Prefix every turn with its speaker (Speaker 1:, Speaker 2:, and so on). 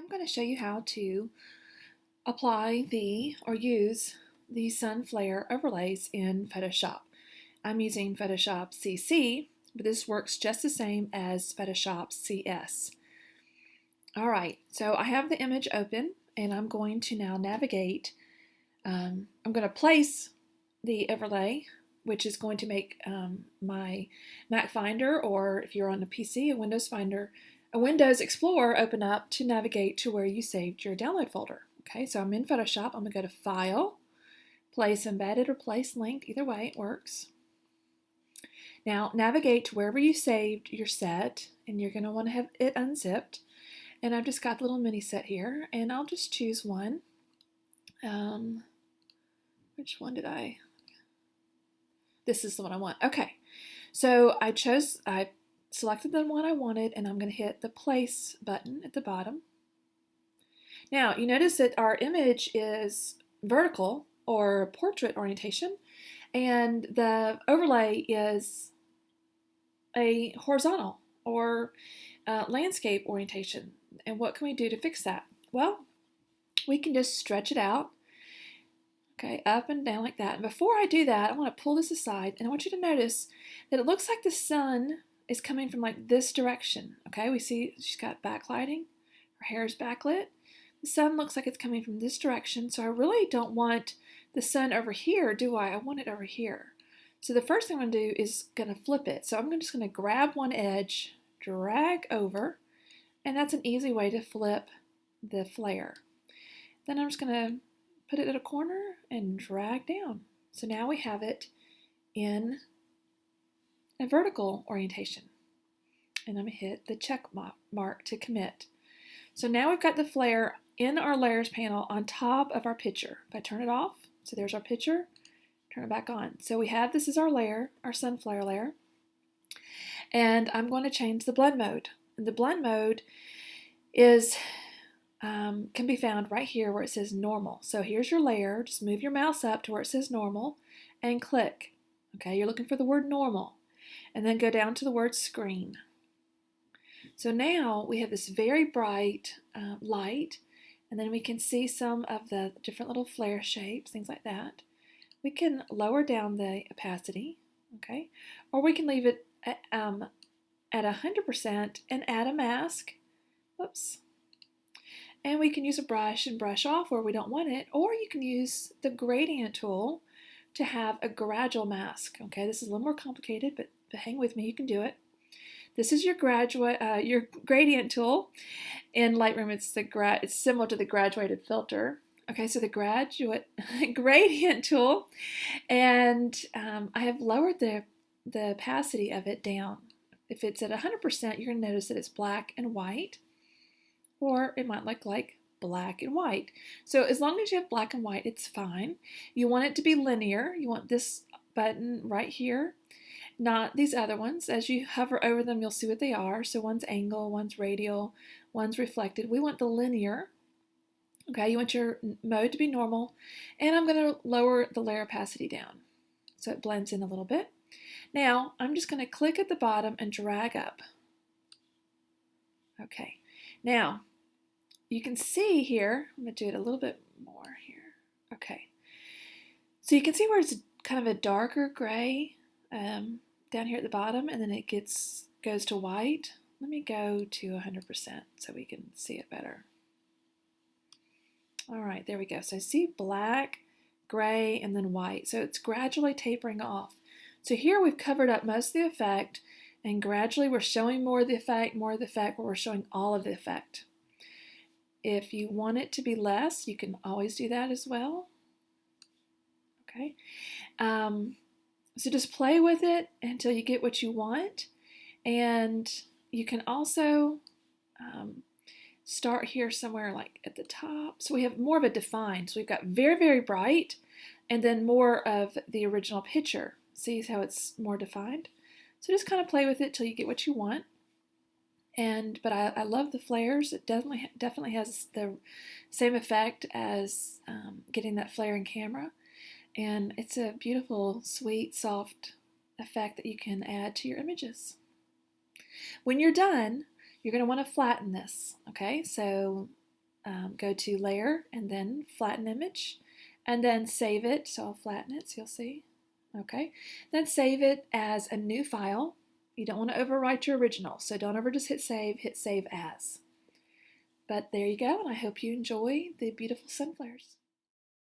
Speaker 1: I'm going to show you how to apply or use the sun flare overlays in Photoshop. I'm using Photoshop CC, but this works just the same as Photoshop CS. Alright, so I have the image open and I'm going to now navigate. I'm going to place the overlay, which is going to make my Mac Finder, or if you're on a PC, a Windows Finder, a Windows Explorer open up to navigate to where you saved your download folder. Okay, so I'm in Photoshop. I'm going to go to File, Place Embedded or Place Linked. Either way, it works. Now navigate to wherever you saved your set, and you're going to want to have it unzipped. And I've just got the little mini set here, and I'll just choose one. Which one did I? This is the one I want. Okay, so I selected the one I wanted, and I'm going to hit the place button at the bottom. Now you notice that our image is vertical or portrait orientation, and the overlay is a horizontal or landscape orientation. And what can we do to fix that? Well, we can just stretch it out, okay, up and down like that. And before I do that, I want to pull this aside, and I want you to notice that it looks like the sun is coming from like this direction. Okay, we see she's got backlighting, her hair is backlit. The sun looks like it's coming from this direction, so I really don't want the sun over here, do I? I want it over here. So the first thing I'm going to do is going to flip it. So I'm just going to grab one edge, drag over, and that's an easy way to flip the flare. Then I'm just going to put it at a corner and drag down. So now we have it in a vertical orientation. And I'm going to hit the check mark to commit. So now we've got the flare in our layers panel on top of our picture. If I turn it off, so there's our picture, turn it back on. So we have, this is our layer, our sun flare layer. And I'm going to change the blend mode. And the blend mode is can be found right here where it says normal. So here's your layer. Just move your mouse up to where it says normal and click. Okay, you're looking for the word normal. And then go down to the word screen. So now we have this very bright light, and then we can see some of the different little flare shapes, things like that. We can lower down the opacity, okay, or we can leave it at 100% and add a mask. Oops. And we can use a brush and brush off where we don't want it, or you can use the gradient tool to have a gradual mask. Okay, this is a little more complicated, but hang with me, you can do it. This is your gradient tool. In Lightroom, it's similar to the graduated filter. Okay, so the gradient tool, and I have lowered the opacity of it down. If it's at 100%, you're going to notice that it's black and white, or it might look like black and white. So as long as you have black and white, it's fine. You want it to be linear. You want this button right here, not these other ones. As you hover over them, you'll see what they are. So one's angle, one's radial, one's reflected. We want the linear. Okay, you want your mode to be normal. And I'm going to lower the layer opacity down so it blends in a little bit. Now, I'm just going to click at the bottom and drag up. Okay, now you can see here, I'm going to do it a little bit more here. Okay, so you can see where it's kind of a darker gray down here at the bottom, and then it goes to white. Let me go to 100% so we can see it better. All right, there we go. So I see black, gray, and then white. So it's gradually tapering off. So here we've covered up most of the effect, and gradually we're showing more of the effect, where we're showing all of the effect. If you want it to be less, you can always do that as well. Okay. So just play with it until you get what you want. And you can also start here somewhere like at the top. So we have more of a defined. So we've got very, very bright, and then more of the original picture. See how it's more defined? So just kind of play with it till you get what you want. But I love the flares. It definitely has the same effect as getting that flare in camera. And it's a beautiful, sweet, soft effect that you can add to your images. When you're done, you're going to want to flatten this. Okay, so go to Layer and then Flatten Image, and then save it. So I'll flatten it so you'll see. Okay, then save it as a new file. You don't want to overwrite your original, so don't ever just hit save as. But there you go, and I hope you enjoy the beautiful sunflowers.